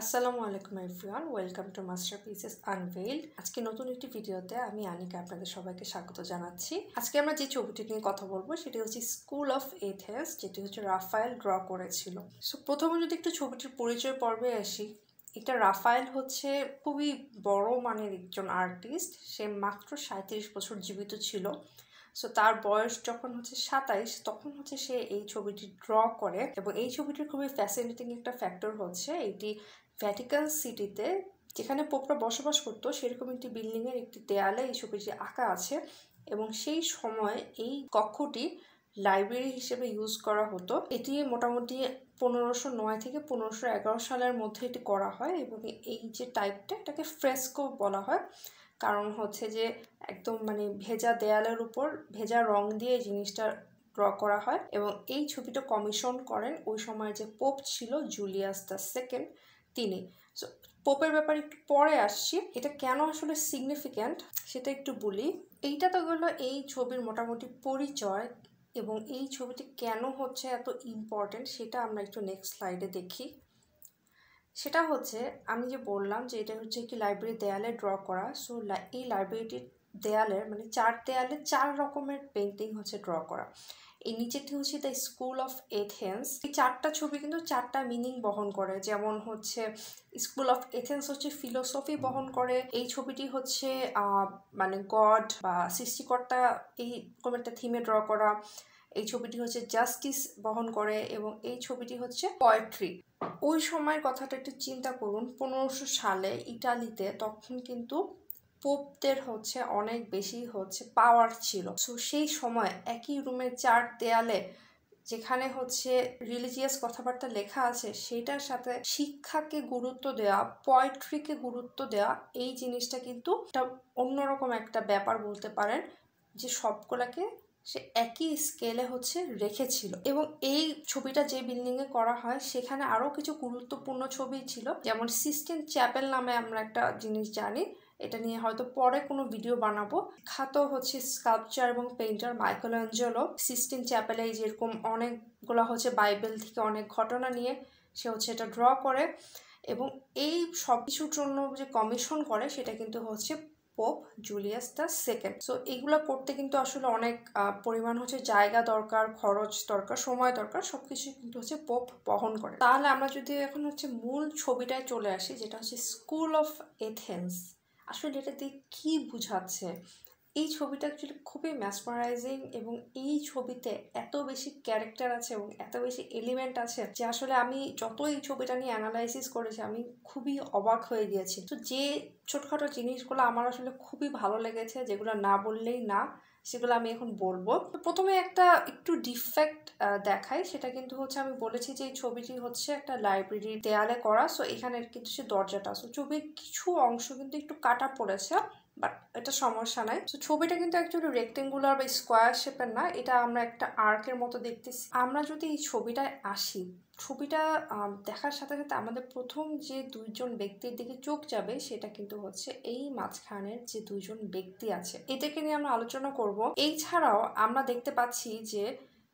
আসসালামু আলাইকুম everyone, welcome to মাস্টারপিসেস আনভেইলড। আজকে নতুন একটি ভিডিওতে আমি আনিকা আপনাদের সবাইকে স্বাগত জানাচ্ছি। আজকে আমরা যে ছবিটি নিয়ে কথা বলবো সেটি হচ্ছে স্কুল অফ এথেন্স, যেটি হচ্ছে রাফায়েল ড্র করেছিল। সো প্রথমে যদি একটু ছবিটির পরিচয় পর্বে আসি, এটা রাফায়েল হচ্ছে খুবই বড় মানের একজন আর্টিস্ট। সে মাত্র 37 বছর জীবিত ছিল। সো তার বয়স যখন হচ্ছে 27, তখন হচ্ছে সে এই ছবিটি ড্র করে। এবং এই ছবিটির খুবই ফ্যাসিনেটিং একটা ফ্যাক্টর হচ্ছে এটি ভ্যাটিকান সিটিতে, যেখানে পোপরা বসবাস করতো, সেরকম একটি বিল্ডিংয়ের একটি দেয়ালে এই ছবিটি আঁকা আছে। এবং সেই সময় এই কক্ষটি লাইব্রেরি হিসেবে ইউজ করা হতো। এটি মোটামুটি 1509 থেকে 1511 সালের মধ্যে এটি করা হয়। এবং এই যে টাইপটা, এটাকে ফ্রেস্কো বলা হয়, কারণ হচ্ছে যে একদম ভেজা দেয়ালের উপর ভেজা রং দিয়ে এই জিনিসটা ড্র করা হয়। এবং এই ছবিটা কমিশন করেন ওই সময় যে পোপ ছিল, জুলিয়াস দ্য সেকেন্ড, তিনি। সো পোপের ব্যাপারে একটু পরে আসছি। এটা কেন আসলে সিগনিফিক্যান্ট সেটা একটু বলি। এইটা তো হলো এই ছবির মোটামুটি পরিচয়, এবং এই ছবিটি কেন হচ্ছে এত ইম্পর্টেন্ট সেটা আমরা একটু নেক্সট স্লাইডে দেখি। সেটা হচ্ছে, আমি যে বললাম যে এটা হচ্ছে কি লাইব্রেরি দেয়ালে ড্র করা। সো এই লাইব্রেরিটির দেয়ালের 4 দেয়ালে 4 রকমের পেন্টিং হচ্ছে ড্র করা। এই নিচেরটি হচ্ছে দ্য স্কুল অফ এথেন্স। এই 4টা ছবি কিন্তু 4টা মিনিং বহন করে। যেমন হচ্ছে স্কুল অফ এথেন্স হচ্ছে ফিলোসফি বহন করে। এই ছবিটি হচ্ছে গড বা সৃষ্টিকর্তা এই রকম একটা থিমে ড্র করা। এই ছবিটি হচ্ছে জাস্টিস বহন করে। এবং এই ছবিটি হচ্ছে পোয়েট্রি। ওই সময়ের কথাটা একটু চিন্তা করুন, 1500 সালে ইটালিতে তখন কিন্তু পোপদের হচ্ছে অনেক বেশি হচ্ছে পাওয়ার ছিল। সো সেই সময় একই রুমের 4 দেয়ালে যেখানে হচ্ছে রিলিজিয়াস কথাবার্তা লেখা আছে, সেটার সাথে শিক্ষাকে গুরুত্ব দেওয়া, পোয়েট্রিকে গুরুত্ব দেওয়া, এই জিনিসটা কিন্তু একটা অন্যরকম একটা ব্যাপার বলতে পারেন, যে সবগুলাকে সে একই স্কেলে হচ্ছে রেখেছিল। এবং এই ছবিটা যে বিল্ডিংয়ে করা হয় সেখানে আরও কিছু গুরুত্বপূর্ণ ছবি ছিল, যেমন সিস্টেন চ্যাপেল নামে আমরা একটা জিনিস জানি। এটা নিয়ে হয়তো পরে কোনো ভিডিও বানাবো। খ্যাত হচ্ছে স্কাল্পচার এবং পেইন্টার মাইকেলঅ্যাঞ্জেলো সিস্টেন চ্যাপেলে যেরকম অনেকগুলো হচ্ছে বাইবেল থেকে অনেক ঘটনা নিয়ে সে হচ্ছে এটা ড্র করে। এবং এই সব কিছুর জন্য যে কমিশন করে সেটা কিন্তু হচ্ছে pope Julius the second. So এইগুলো করতে কিন্তু আসলে অনেক পরিমাণ হচ্ছে জায়গা দরকার, খরচ দরকার, সময় দরকার, সবকিছু কিন্তু হচ্ছে পোপ বহন করে। তাহলে আমরা যদি এখন হচ্ছে মূল ছবিটায় চলে আসি, যেটা হচ্ছে স্কুল অফ এথেন্স, আসলে এটা দিয়ে কি বুঝাচ্ছে। এই ছবিটা অ্যাকচুয়ালি খুবই ম্যাসমারাইজিং, এবং এই ছবিতে এত বেশি ক্যারেক্টার আছে এবং এত বেশি এলিমেন্ট আছে যে আসলে আমি যত এই ছবিটা নিয়ে অ্যানালাইসিস করেছি আমি খুবই অবাক হয়ে গিয়েছি। তো যে ছোটখাটো জিনিসগুলো আমার আসলে খুবই ভালো লেগেছে, যেগুলো না বললেই না, সেগুলো আমি এখন বলবো। তো প্রথমে একটা একটু ডিফেক্ট দেখাই। সেটা কিন্তু হচ্ছে, আমি বলেছি যে এই ছবিটি হচ্ছে একটা লাইব্রেরির দেয়ালে করা। সো এখানে কিন্তু সে দরজাটা, সো ছবির কিছু অংশ কিন্তু একটু কাটা পড়েছে, বাট এটা সমস্যা নাই। তো ছবিটা কিন্তু অ্যাকচুয়ালি রেক্টেঙ্গুলার বা স্কোয়ার শেপের না, এটা আমরা একটা আর্কের মতো দেখতেছি। আমরা যদি এই ছবিটায় আসি, ছবিটা দেখার সাথে সাথে আমাদের প্রথম যে দুইজন ব্যক্তির দিকে চোখ যাবে সেটা কিন্তু হচ্ছে এই মাঝখানের যে দুইজন ব্যক্তি আছে, এটাকে নিয়ে আমরা আলোচনা করব। এছাড়াও আমরা দেখতে পাচ্ছি যে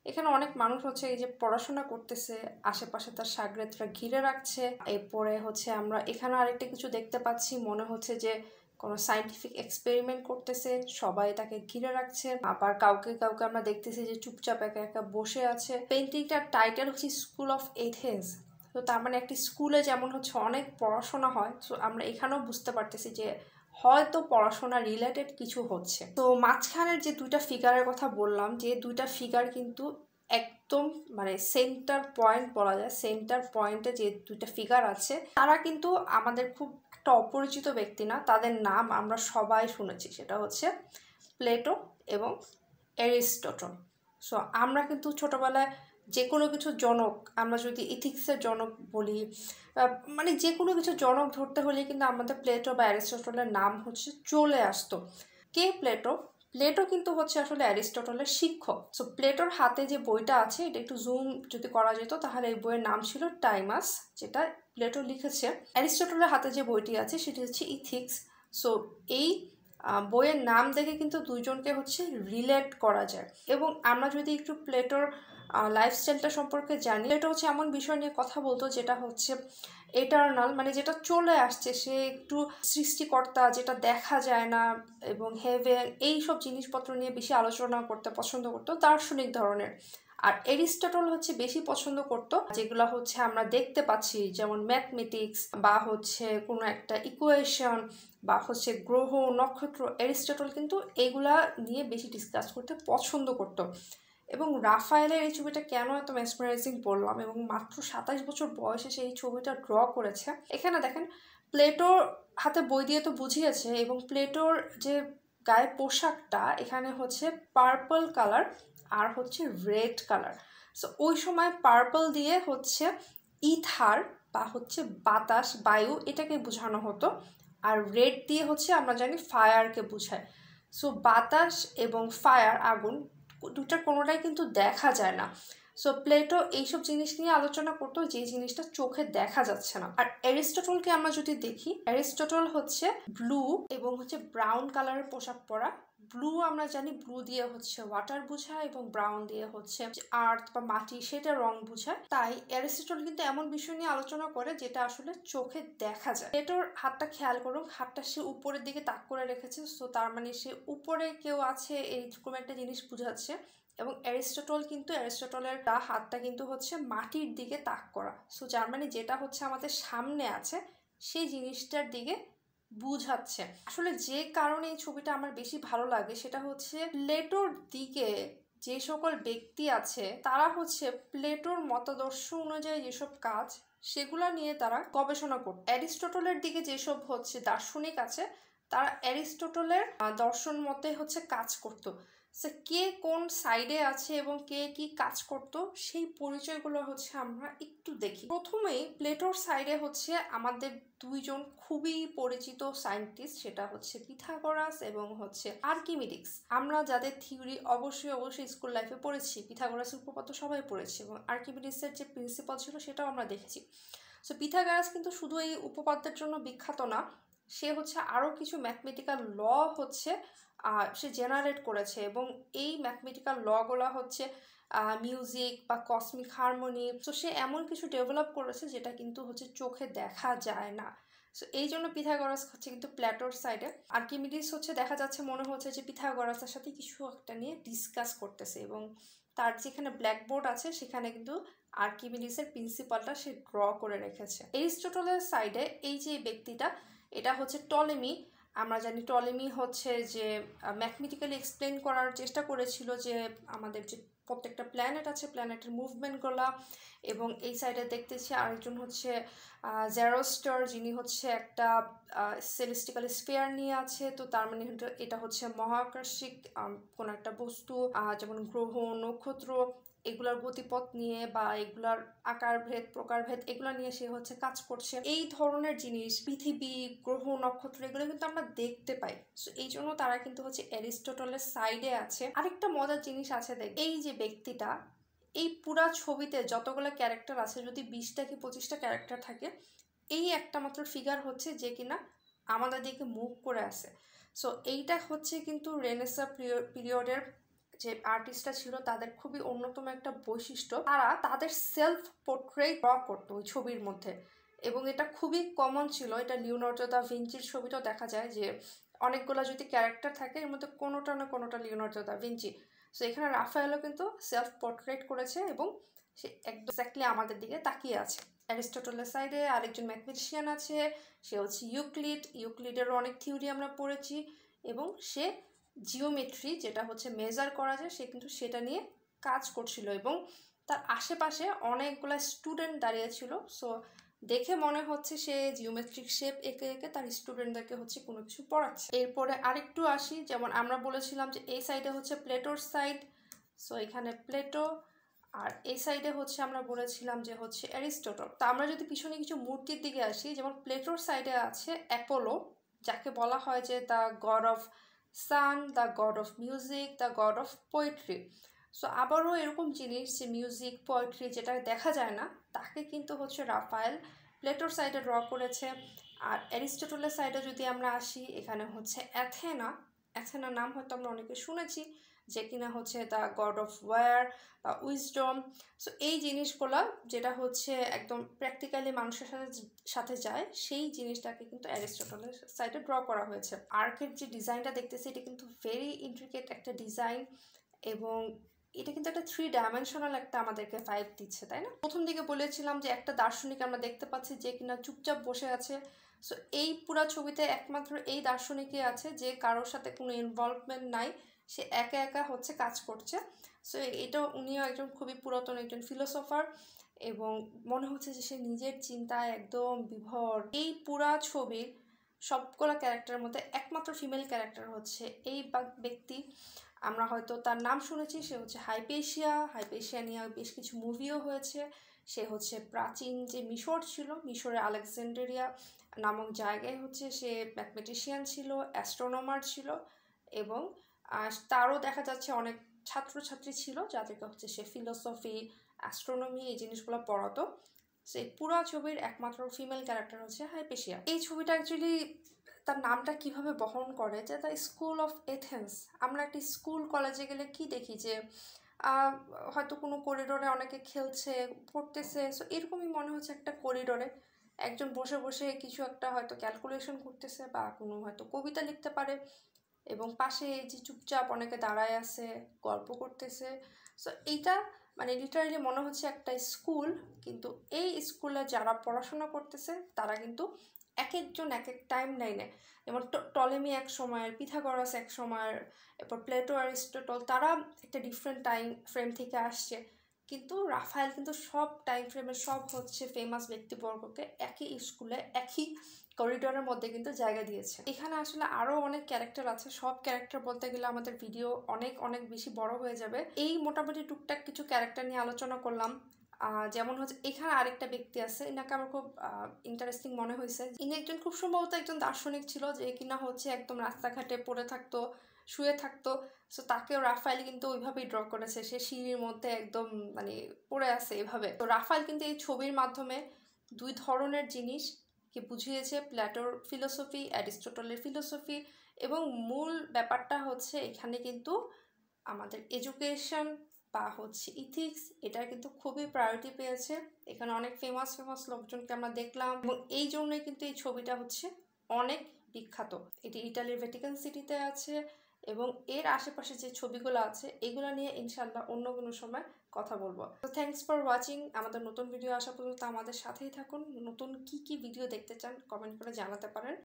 এখানে অনেক মানুষ হচ্ছে এই যে পড়াশোনা করতেছে, আশেপাশে তার শাগরেদরা ঘিরে রাখছে। এরপরে হচ্ছে আমরা এখানে আরেকটা কিছু দেখতে পাচ্ছি, মনে হচ্ছে যে কোনো সায়েন্টিফিক এক্সপেরিমেন্ট করতেছে, সবাই তাকে ঘিরে রাখছে। আবার কাউকে কাউকে আমরা দেখতেছি যে চুপচাপ একা একা বসে আছে। পেইন্টিংটার টাইটেল হচ্ছে স্কুল অফ এথেন্স। তো তার মানে একটি স্কুলে যেমন হচ্ছে অনেক পড়াশোনা হয়, তো আমরা এখানেও বুঝতে পারতেছি যে হয়তো পড়াশোনা রিলেটেড কিছু হচ্ছে। তো মাঝখানের যে দুইটা ফিগারের কথা বললাম, যে দুইটা ফিগার কিন্তু একদম সেন্টার পয়েন্ট বলা যায়। সেন্টার পয়েন্টে যে দুইটা ফিগার আছে তারা কিন্তু আমাদের খুব একটা অপরিচিত ব্যক্তি না, তাদের নাম আমরা সবাই শুনেছি। সেটা হচ্ছে প্লেটো এবং অ্যারিস্টটল। সো আমরা কিন্তু ছোটবেলায় যে কোনো কিছু জনক, আমরা যদি ইথিক্সের জনক বলি, যে কোনো কিছু জনক ধরতে হলে কিন্তু আমাদের প্লেটো বা অ্যারিস্টটলের নাম হচ্ছে চলে আসতো। কে প্লেটো? প্লেটো কিন্তু হচ্ছে আসলে অ্যারিস্টটলের শিক্ষক। সো প্লেটোর হাতে যে বইটা আছে, এটা একটু জুম যদি করা যেত তাহলে এই বইয়ের নাম ছিল টাইমাস, যেটা প্লেটো লিখেছে। অ্যারিস্টটলের হাতে যে বইটি আছে সেটি হচ্ছে ইথিক্স। সো এই বইয়ের নাম দেখে কিন্তু দুইজনকে হচ্ছে রিলেট করা যায়। এবং আমরা যদি একটু প্লেটোর লাইফস্টাইলটা সম্পর্কে জানি, প্লেটো হচ্ছে এমন বিষয় নিয়ে কথা বলতো যেটা হচ্ছে এটার্নাল মানে যেটা চলে আসছে, সে একটু সৃষ্টিকর্তা যেটা দেখা যায় না, এবং হেভেন এইসব জিনিসপত্র নিয়ে বেশি আলোচনা করতে পছন্দ করতো, দার্শনিক ধরনের। আর এরিস্টটল হচ্ছে বেশি পছন্দ করতো যেগুলো হচ্ছে আমরা দেখতে পাচ্ছি, যেমন ম্যাথমেটিক্স বা হচ্ছে কোনো একটা ইকুয়েশন বা হচ্ছে গ্রহ নক্ষত্র। এরিস্টটল কিন্তু এগুলা নিয়ে বেশি ডিসকাস করতে পছন্দ করতো। এবং রাফায়েলের এই ছবিটা কেন এত মেসমারাইজিং বললাম, এবং মাত্র 27 বছর বয়সে সে এই ছবিটা ড্র করেছে। এখানে দেখেন প্লেটোর হাতে বই দিয়ে তো বুঝিয়েছে, এবং প্লেটোর যে গায়ে পোশাকটা এখানে হচ্ছে পার্পল কালার আর হচ্ছে রেড কালার। সো ওই সময় পার্পল দিয়ে হচ্ছে ইথার বা হচ্ছে বাতাস, বায়ু, এটাকে বোঝানো হতো, আর রেড দিয়ে হচ্ছে আমরা জানি ফায়ারকে বোঝায়। সো বাতাস এবং ফায়ার, আগুন, দুটার কোনোটাই কিন্তু দেখা যায় না। সো প্লেটো এইসব জিনিস নিয়ে আলোচনা করতো যে জিনিসটা চোখে দেখা যাচ্ছে না। আর অ্যারিস্টটলকে আমরা যদি দেখি, অ্যারিস্টটল হচ্ছে ব্লু এবং হচ্ছে ব্রাউন কালারের পোশাক পরা। ব্লু আমরা জানি ব্লু দিয়ে হচ্ছে ওয়াটার বোঝায়, এবং ব্রাউন দিয়ে হচ্ছে আর্থ বা মাটি, সেটা রং বোঝায়। তাই অ্যারিস্টটল কিন্তু এমন বিষয় নিয়ে আলোচনা করে যেটা আসলে চোখে দেখা যায়। প্লেটোর হাতটা খেয়াল করুন, হাতটা সে উপরের দিকে তাক করে রেখেছে, সো তার মানে সে উপরে কেউ আছে এইরকম একটা জিনিস বোঝাচ্ছে। এবং অ্যারিস্টটলের হাতটা কিন্তু হচ্ছে মাটির দিকে তাক করা, সো যার মানে যেটা হচ্ছে আমাদের সামনে আছে সেই জিনিসটার দিকে বুঝাচ্ছে। আসলে যে কারণে এই ছবিটা আমার বেশি ভালো লাগে সেটা হচ্ছে প্লেটোর দিকে যে সকল ব্যক্তি আছে তারা হচ্ছে প্লেটোর মতাদর্শ অনুযায়ী যেসব কাজ সেগুলো নিয়ে তারা গবেষণা করত। অ্যারিস্টটলের দিকে যেসব হচ্ছে দার্শনিক আছে তারা অ্যারিস্টটলের দর্শন মতে হচ্ছে কাজ করত। সে কে কোন সাইডে আছে এবং কে কি কাজ করত সেই পরিচয়গুলো হচ্ছে আমরা একটু দেখি। প্রথমেই প্লেটোর সাইডে হচ্ছে আমাদের দুইজন খুবই পরিচিত সায়েন্টিস্ট, সেটা হচ্ছে পিথাগোরাস এবং হচ্ছে আর্কিমিডিস। আমরা যাদের থিওরি অবশ্যই স্কুল লাইফে পড়েছি, পিথাগোরাসের উপপাদ্য সবাই পড়েছি, এবং আর্কিমিডিসের যে প্রিন্সিপাল ছিল সেটাও আমরা দেখেছি। সো পিথাগোরাস কিন্তু শুধু এই উপপাদ্যের জন্য বিখ্যাত না, সে হচ্ছে আরও কিছু ম্যাথমেটিক্যাল ল হচ্ছে সে জেনারেট করেছে, এবং এই ম্যাথমেটিক্যাল লগুলো হচ্ছে মিউজিক বা কসমিক হারমোনি। তো সে এমন কিছু ডেভেলপ করেছে যেটা কিন্তু হচ্ছে চোখে দেখা যায় না। সো এই জন্য পিথাগোরাস হচ্ছে কিন্তু প্ল্যাটোর সাইডে। আর্কিমিডিস হচ্ছে দেখা যাচ্ছে মনে হচ্ছে যে পিথাগোরাসের সাথে কিছু একটা নিয়ে ডিসকাস করতেছে, এবং তার যেখানে ব্ল্যাকবোর্ড আছে সেখানে কিন্তু আর্কিমিডিসের প্রিন্সিপালটা সে ড্র করে রেখেছে। এরিস্টটলের সাইডে এই যে ব্যক্তিটা, এটা হচ্ছে টলেমি। আমরা জানি টলেমি হচ্ছে যে ম্যাথমেটিক্যালি এক্সপ্লেন করার চেষ্টা করেছিল যে আমাদের যে প্রত্যেকটা প্ল্যানেট আছে, প্ল্যানেটের মুভমেন্টগুলো। এবং এই সাইডে দেখতেছি আরেকজন হচ্ছে জ্যারোস্টার, যিনি হচ্ছে একটা সেলেস্টিক্যাল স্ফিয়ার নিয়ে আছে। তো তার মানে এটা হচ্ছে মহাকর্ষিক কোনো একটা বস্তু, যেমন গ্রহ নক্ষত্র, এগুলার গতিপথ নিয়ে বা এগুলার আকারভেদ প্রকারভেদ এগুলো নিয়ে সে হচ্ছে কাজ করছে। এই ধরনের জিনিস পৃথিবী, গ্রহ নক্ষত্র, এগুলো কিন্তু আমরা দেখতে পাই। সো এই জন্য তারা কিন্তু হচ্ছে অ্যারিস্টটলের সাইডে আছে। আরেকটা মজার জিনিস আছে, দেখ এই যে ব্যক্তিটা, এই পুরা ছবিতে যতগুলো ক্যারেক্টার আছে, যদি 20টা কি 25টা ক্যারেক্টার থাকে, এই একটা মাত্র ফিগার হচ্ছে যে কিনা আমাদের দিকে মুভ করে আছে। সো এইটা হচ্ছে কিন্তু রেনেসাঁ পিরিয়ডের যে আর্টিস্টরা ছিল তাদের খুবই অন্যতম একটা বৈশিষ্ট্য, তারা তাদের সেলফ পোর্ট্রেট ড্র করতো ওই ছবির মধ্যে, এবং এটা খুবই কমন ছিল। এটা লিওনার্দো দা ভিঞ্চির ছবিটাও দেখা যায় যে অনেকগুলো যদি ক্যারেক্টার থাকে এর মধ্যে কোনোটা না কোনোটা লিওনার্দো দা ভিঞ্চি। সো এখানে রাফায়েলও কিন্তু সেলফ পোর্ট্রেট করেছে, এবং সে এক্স্যাক্টলি আমাদের দিকে তাকিয়ে আছে। অ্যারিস্টটলের সাইডে আরেকজন ম্যাথমেটিশিয়ান আছে, সে হচ্ছে ইউক্লিডেরও অনেক থিওরি আমরা পড়েছি, এবং সে জিওমেট্রি যেটা হচ্ছে মেজার করা যায় সে কিন্তু সেটা নিয়ে কাজ করছিল, এবং তার আশেপাশে অনেকগুলো স্টুডেন্ট দাঁড়িয়েছিল। সো দেখে মনে হচ্ছে সে জিওমেট্রিক শেপ এঁকে এঁকে তার স্টুডেন্টদেরকে হচ্ছে কোনো কিছু পড়াচ্ছে। এরপরে আরেকটু আসি, যেমন আমরা বলেছিলাম যে এই সাইডে হচ্ছে প্লেটোর সাইড, সো এখানে প্লেটো, আর এই সাইডে হচ্ছে আমরা বলেছিলাম যে হচ্ছে অ্যারিস্টটল। তো আমরা যদি পিছনে কিছু মূর্তির দিকে আসি, যেমন প্লেটোর সাইডে আছে অ্যাপোলো, যাকে বলা হয় যে the god of sun, the god of music, the god of poetry. So আবারও এরকম জিনিস যে মিউজিক, পোয়েট্রি যেটা দেখা যায় না, তাকে কিন্তু হচ্ছে রাফায়েল প্লেটোর সাইডে ড্র করেছে। আর অ্যারিস্টটলের সাইডে যদি আমরা আসি, এখানে হচ্ছে অ্যাথেনা নাম হয়তো আমরা অনেকে শুনেছি, যে কিনা হচ্ছে দ্য গড অফ ওয়ার বা উইজডম। সো এই জিনিসগুলো যেটা হচ্ছে একদম প্র্যাকটিক্যালি মানুষের সাথে যায়, সেই জিনিসটাকে কিন্তু অ্যারিস্টটলের সাইডে ড্র করা হয়েছে। আর্কের যে ডিজাইনটা দেখতেছি এটা কিন্তু ভেরি ইন্ট্রিকেট একটা ডিজাইন, এবং এটা কিন্তু একটা 3 ডাইমেনশনাল একটা আমাদেরকে ভাইব দিচ্ছে, তাই না? প্রথম দিকে বলেছিলাম যে একটা দার্শনিক আমরা দেখতে পাচ্ছি যে কিনা চুপচাপ বসে আছে। সো এই পুরা ছবিতে একমাত্র এই দার্শনিকই আছে যে কারোর সাথে কোনো ইনভলভমেন্ট নাই, সে একা একা হচ্ছে কাজ করছে। সো এটা উনিও একজন খুবই পুরাতন একজন ফিলোসফার, এবং মনে হচ্ছে যে সে নিজের চিন্তায় একদম বিভোর। এই পুরা ছবির সবগুলো ক্যারেক্টারের মধ্যে একমাত্র ফিমেল ক্যারেক্টার হচ্ছে এই ব্যক্তি। আমরা হয়তো তার নাম শুনেছি, সে হচ্ছে হাইপেশিয়া নিয়ে বেশ কিছু মুভিও হয়েছে। সে হচ্ছে প্রাচীন যে মিশর ছিল, মিশরের আলেকজান্ড্রিয়া নামক জায়গায় হচ্ছে সে ম্যাথমেটিশিয়ান ছিল, অ্যাস্ট্রোনমার ছিল, এবং তারও দেখা যাচ্ছে অনেক ছাত্রছাত্রী ছিল যাদেরকে হচ্ছে সে ফিলোসফি, অ্যাস্ট্রোনমি এই জিনিসগুলো পড়াতো। সেই পুরো ছবির একমাত্র ফিমেল ক্যারেক্টার হচ্ছে হাইপেশিয়া। এই ছবিটা অ্যাকচুয়ালি তার নামটা কিভাবে বহন করে যে দ্য স্কুল অফ এথেন্স। আমরা একটি স্কুল কলেজে গেলে কি দেখি যে হয়তো কোনো করিডোরে অনেকে খেলছে, পড়তেছে। সো এরকমই মনে হচ্ছে একটা করিডোরে একজন বসে বসে কিছু একটা হয়তো ক্যালকুলেশন করতেছে বা কোনো হয়তো কবিতা লিখতে পারে, এবং পাশে যে চুপচাপ অনেকে দাঁড়ায় আছে, গল্প করতেছে। সো এইটা মানে লিটারালি মনে হচ্ছে একটা স্কুল, কিন্তু এই স্কুলে যারা পড়াশোনা করতেছে তারা কিন্তু এক একজন এক এক টাইম লাইনে, যেমন টলেমি এক সময়ের, পিথাগোরাস এক সময়ের, এরপর প্লেটো, অ্যারিস্টটল, তারা একটা ডিফারেন্ট টাইম ফ্রেম থেকে আসছে। কিন্তু রাফায়েল কিন্তু সব টাইম ফ্রেমের সব হচ্ছে ফেমাস ব্যক্তিবর্গকে একই স্কুলে একই করিডোরের মধ্যে কিন্তু জায়গা দিয়েছে। এখানে আসলে আরও অনেক ক্যারেক্টার আছে, সব ক্যারেক্টার বলতে গেলে আমাদের ভিডিও অনেক অনেক বেশি বড় হয়ে যাবে। এই মোটামুটি টুকটাক কিছু ক্যারেক্টার নিয়ে আলোচনা করলাম। যেমন হচ্ছে এখানে আরেকটা ব্যক্তি আছে, ইনাকে আমার খুব ইন্টারেস্টিং মনে হয়েছে। ইনি একজন খুব সম্ভবত একজন দার্শনিক ছিল যে কিনা হচ্ছে একদম রাস্তাঘাটে পড়ে থাকতো, শুয়ে থাকতো। সো তাকেও রাফায়েল কিন্তু ওইভাবেই ড্র করেছে, সে সিঁড়ির মধ্যে একদম মানে পড়ে আছে এভাবে। তো রাফায়েল কিন্তু এই ছবির মাধ্যমে দুই ধরনের জিনিসকে বুঝিয়েছে, প্ল্যাটোর ফিলোসফি, অ্যারিস্টটলের ফিলোসফি, এবং মূল ব্যাপারটা হচ্ছে এখানে কিন্তু আমাদের এডুকেশন বা হচ্ছে ইথিক্স, এটা কিন্তু খুবই প্রায়োরিটি পেয়েছে। এখানে অনেক ফেমাস লোকজনকে আমরা দেখলাম, এবং এই জন্যই কিন্তু এই ছবিটা হচ্ছে অনেক বিখ্যাত। এটি ইটালির ভ্যাটিকান সিটিতে আছে, এবং এর আশেপাশে যে ছবিগুলো আছে এগুলো নিয়ে ইনশাল্লাহ অন্য কোনো সময় কথা বলবো। তো থ্যাংকস ফর ওয়াচিং। আমাদের নতুন ভিডিও আসা পর্যন্ত আমাদের সাথেই থাকুন। নতুন কি ভিডিও দেখতে চান কমেন্ট করে জানাতে পারেন।